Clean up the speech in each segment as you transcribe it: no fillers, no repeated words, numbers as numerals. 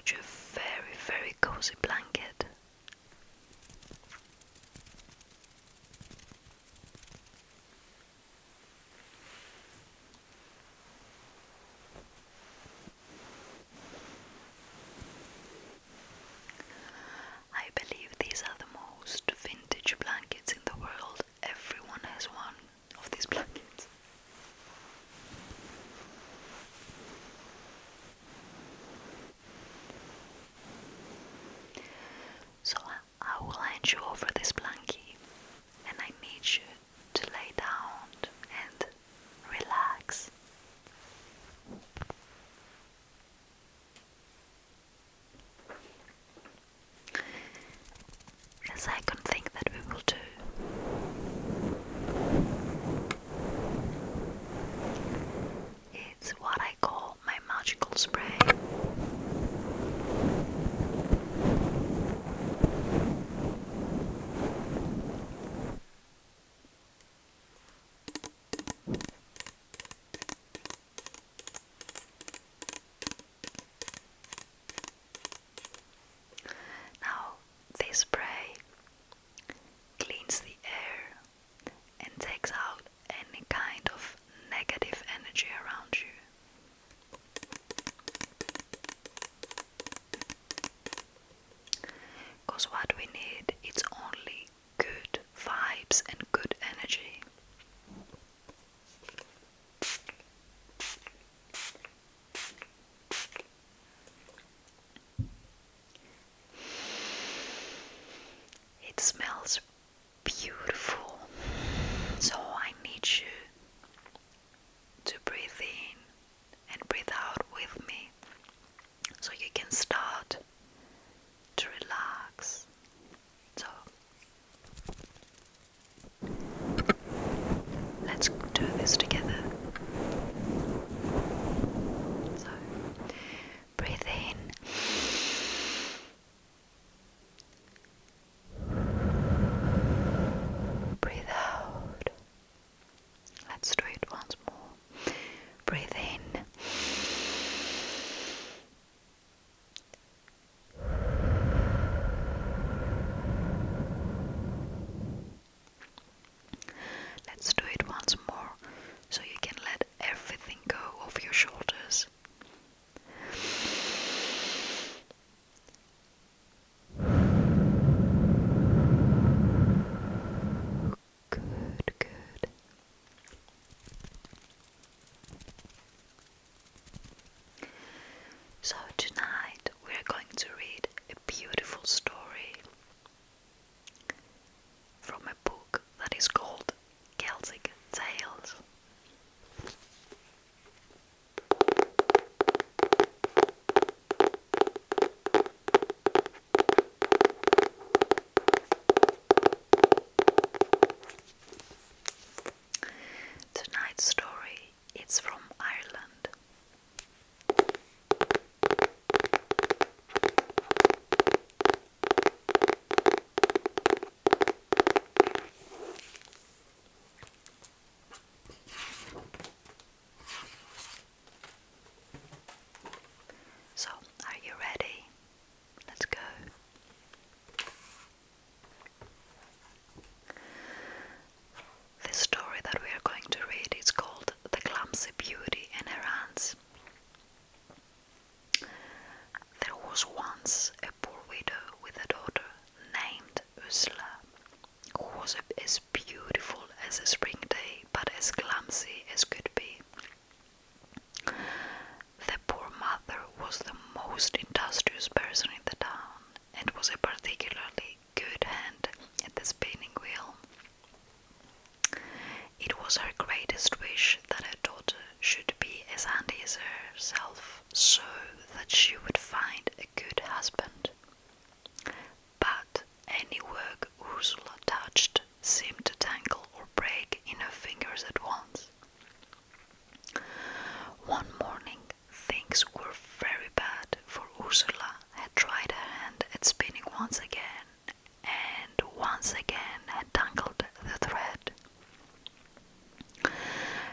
got you a very, very cozy blanket. I believe these are the most vintage blankets in the world. Everyone has one of these blankets. So I will hand you over this blankie, and I need you to lay down and relax. The second thing that we will do is what I call my magical spray. Now, this spray cleans the air and takes out any kind of negative energy around you. Because what we need is only good vibes and good energy. It smells beautiful, so I need you to breathe in and breathe out with me so you can start to relax. So let's do this together. So breathe in. Breathe out. Let's do it once more. Breathe in. Let's do it once more so you can let everything go off your shoulders. Good, good. So tonight we're going to read a beautiful story from a book that is called Celtic Tales. Tonight's story is from Ireland. So, are you ready? Let's go. The story that we are going to read is called The Clumsy Beauty in Her Hands. There was once a poor widow with a daughter named Ursula, who was as beautiful as a spring day, but as clumsy as could be. The poor mother was the most industrious person in the town, and was a particularly good hand at the spinning wheel. It was her greatest wish that her daughter should be as handy as herself, so that she would find a good husband. But any work Ursula touched seemed to tangle or break in her fingers at once. One morning things were very bad, for Ursula had tried her hand at spinning once again, and once again had tangled the thread.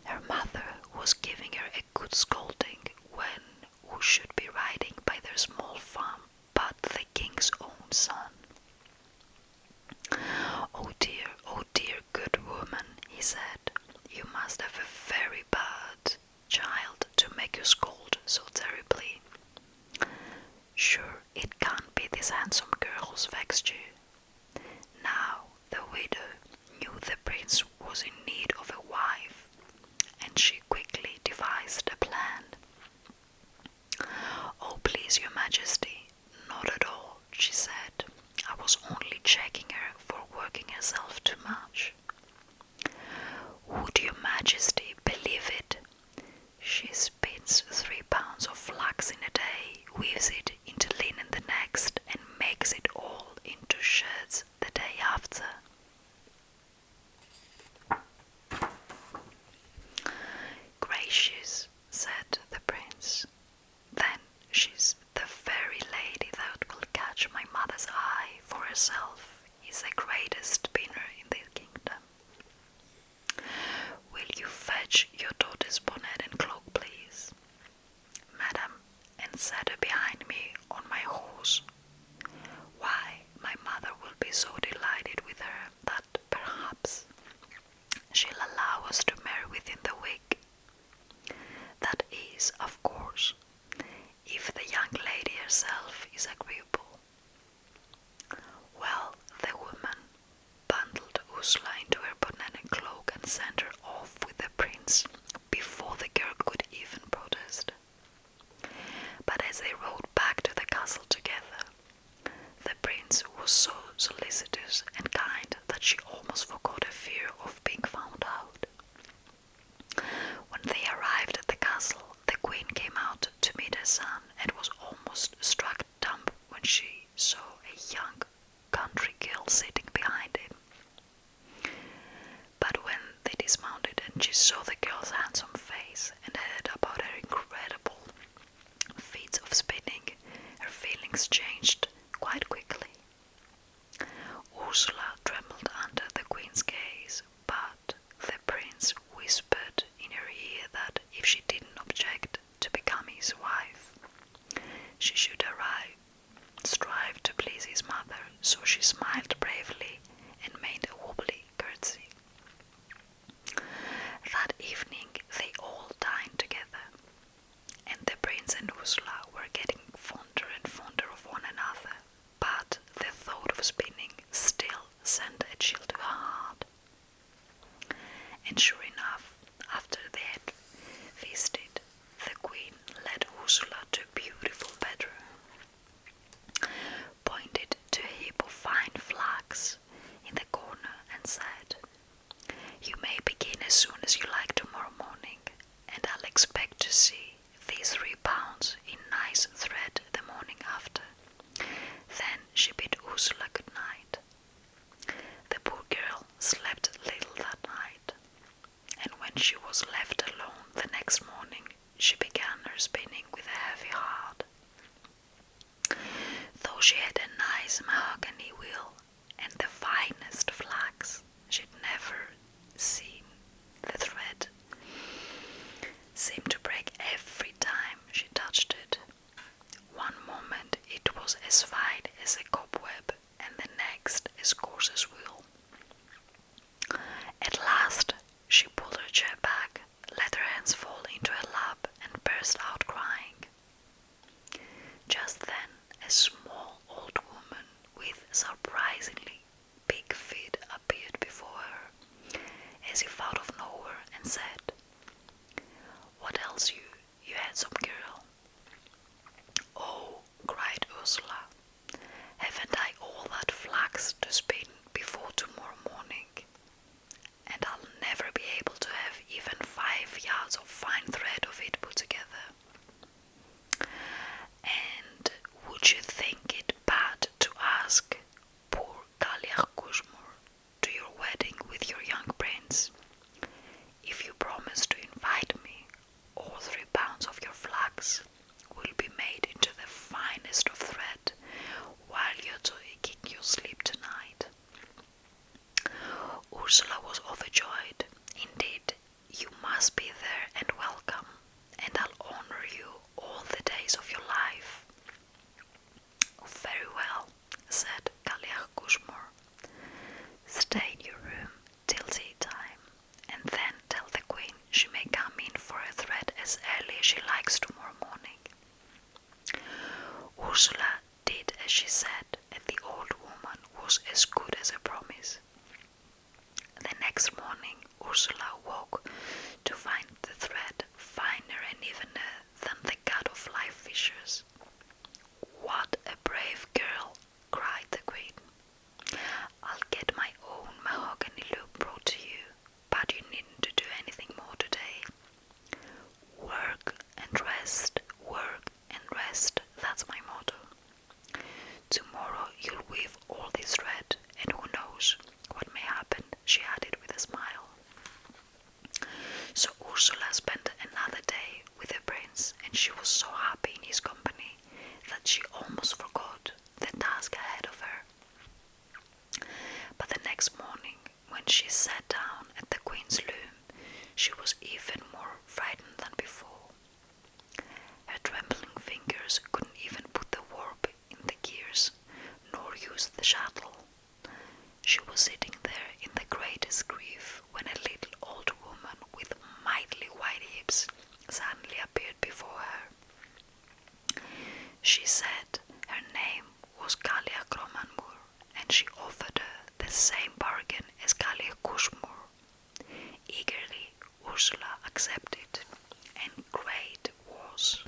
Her mother was giving her a good scolding when who should be riding by their small Sure, it can't be this handsome girl who's vexed you. Now the widow knew the prince was in need of a wife, and she quickly devised a plan. "Oh, please, your majesty, not at all," she said. "I was only checking her for working herself too much." "Would your majesty believe it? She spins 3 pounds of flax in a day, weaves it into linen the next, and makes it all into shirts the day after." "Gracious," said the prince, "then she's the very lady that will catch my mother's eye, for herself is the greatest spinner in the kingdom. Will you fetch your daughter's bonnet and cloak, please, madam, and set her behind me on my horse? Why, my mother will be so delighted with her that perhaps she'll allow us to marry within the week. That is, of course, if the young lady herself is agreeable." Well, the woman bundled Ursula into her bonnet and cloak and sent her off with the prince before the girl could even protest. But as they rode back to the castle together, the prince was so solicitous and kind that she almost forgot her fear of being found out. When they arrived at the castle, the queen came out to meet her son and was almost struck dumb when she saw a young country girl sitting behind him. But when they dismounted and she saw the girl's handsome face and heard about her incredible feats of spinning, her feelings changed quite quickly. Ursula trembled under the queen's gaze, but the prince whispered in her ear that if she didn't object to become his wife, she should strive to please his mother, so she smiled bravely and made a wobbly curtsy. That evening they all dined together, and the prince and Ursula were getting fonder and fonder of one another, but the thought of spinning still sent a chill to her heart. And sure enough, after they had feasted, the queen led Ursula to a beautiful bedroom, pointed to a heap of fine flax in the corner and said, "You may begin as soon as you like tomorrow morning, and I'll expect to see these 3 pounds in nice thread the morning after." Then she bid Ursula good night. The poor girl slept little that night, and when she was left alone the next morning, she began her spinning with a heavy heart. Though she had a nice mahogany wheel and the finest flax, she'd never seen the thread seem to break every time she touched it. One moment it was as fine as a cobweb, and the next as coarse as wool. At last she pulled her chair back, let her hands fall into her lap, and burst out crying. Just then a small old woman with surprisingly big feet appeared before her, as if out of nowhere, and said, "What else, you handsome girl?" "Oh," cried Ursula, "haven't I all that flax to spin before tomorrow morning? And I'll never be able to have even 5 yards of fine thread of it put together. And would you think it bad to ask poor Kalia Kuzmur to your wedding with your young prince, if you promise Ursula did as she said, and the old woman was as good as a promise. The next morning, Ursula woke to find the thread finer and evener than the cut of live fishes. "What a brave girl!" cried the queen. "I'll get my own mahogany loom brought to you, but you needn't to do anything more today. Work and rest, that's my motto. Tomorrow you'll weave all this thread, and who knows what may happen," she added with a smile. So Ursula spent another day with the prince, and she was so happy in his company that she almost forgot the task ahead of her. But the next morning, when she sat down at the queen's loom, she was even more frightened than before. Her trembling fingers couldn't even put the warp in the gears, nor use the shuttle. She was sitting there in the greatest grief when a little old woman with mightily white hips suddenly appeared before her. She said her name was Kalia Kromanmur, and she offered her the same bargain as Kalia Kushmur. Eagerly, Ursula accepted, and great was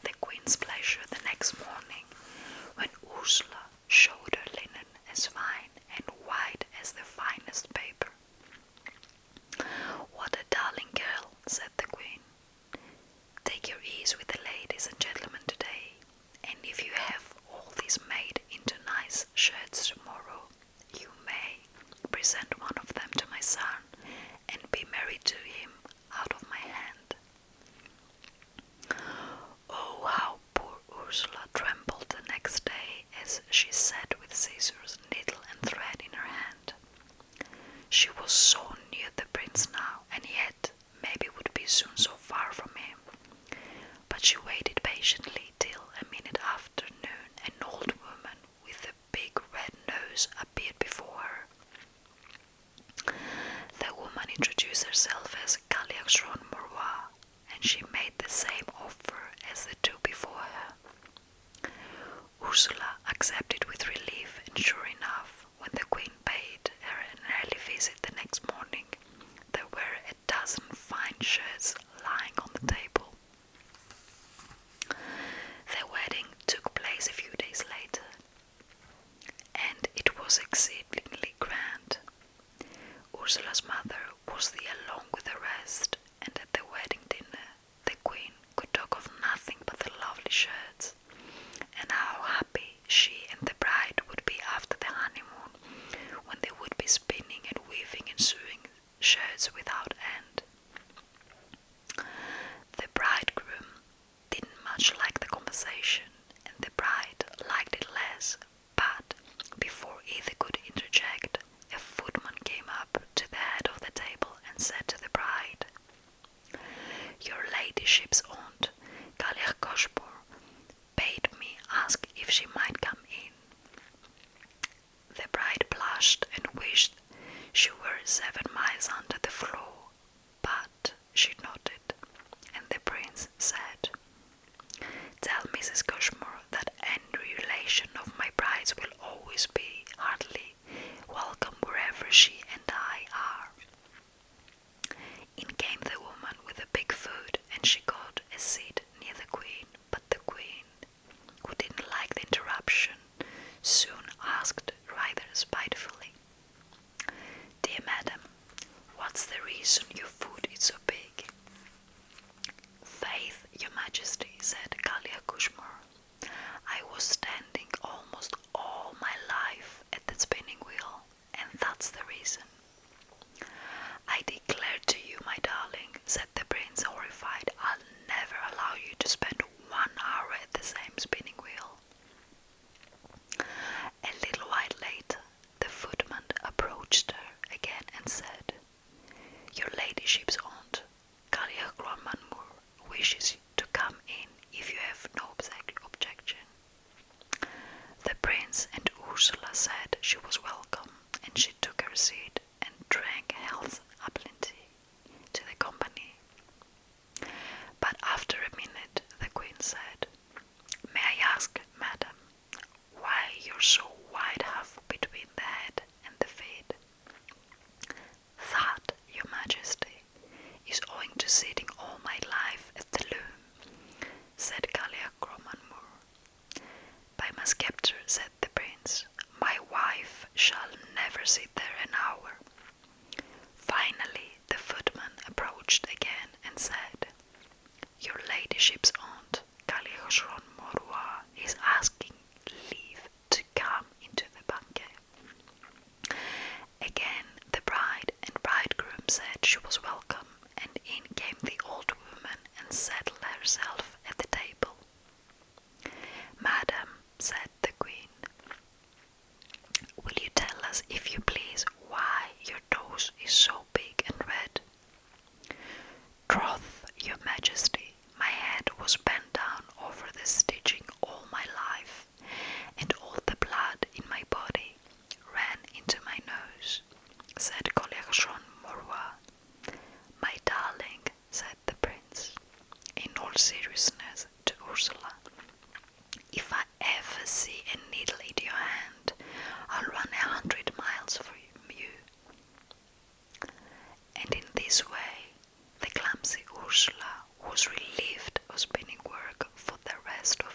the queen's pleasure the next morning when Ursula showed her linen as fine and white as the finest paper. "What a darling girl," said the queen. "Take your ease with the ladies and gentlemen today, and if you have all these made into nice shirts tomorrow, you may present one of them to my son and be married to him out of my hand." Oh, how poor Ursula trembled the next day as she sat with scissors, needle and thread in her hand. She was so near the prince now, and yet maybe would be soon so far from him. But she waited patiently till a minute after noon an old woman with a big red nose appeared before her. The woman introduced herself as Kaliakshron Morwa, and she made the same offer as the two before her. Ursula accepted with relief, and sure enough, when the queen paid her an early visit the next morning, there were a dozen fine shirts lying on the table. The wedding took place a few days later, and it was exceedingly grand. Ursula's mother was there along with the rest, and at the wedding dinner the queen could talk of nothing but the lovely shirts, and how happy she and the bride would be after the honeymoon, when they would be spinning and weaving and sewing shirts without end. The bridegroom didn't much like the conversation, and the bride liked it less, but before either could interject, a footman came up to the head of the table and said to the bride, "Your ladyship's aunt, Kalia Koshmur, bade me ask if she might come in." The bride blushed and wished she were 7 miles under the floor, but she nodded, and the prince said, "Tell Mrs. Koshmur that any relation of my bride's will always be heartily welcome wherever she and I are." In came the woman with the big food, and she got a seat near the queen, but the queen, who didn't like the interruption, soon asked rather spitefully, "Dear madam, what's the reason your food is so big?" "Faith, your majesty," said Kalia Kushmur, shall never sit there an hour. Finally, the footman approached again and said, Your ladyship's aunt, κυρίως is asking leave to come into the banquet. Again, the bride and bridegroom said she was welcome, and in came the old woman and settled herself at the table. Madam, said the queen, will you tell us, if you please, why your nose is so big and red? Troth, your majesty, my head was bent down over the stitching all my life, and all the blood in my body ran into my nose, said Collier Morwa. My darling, said the prince, in all seriousness to Ursula, if I ever see a needle in your hand, I'll run 100 miles for you. And in this way, the clumsy Ursula was relieved of spinning work for the rest of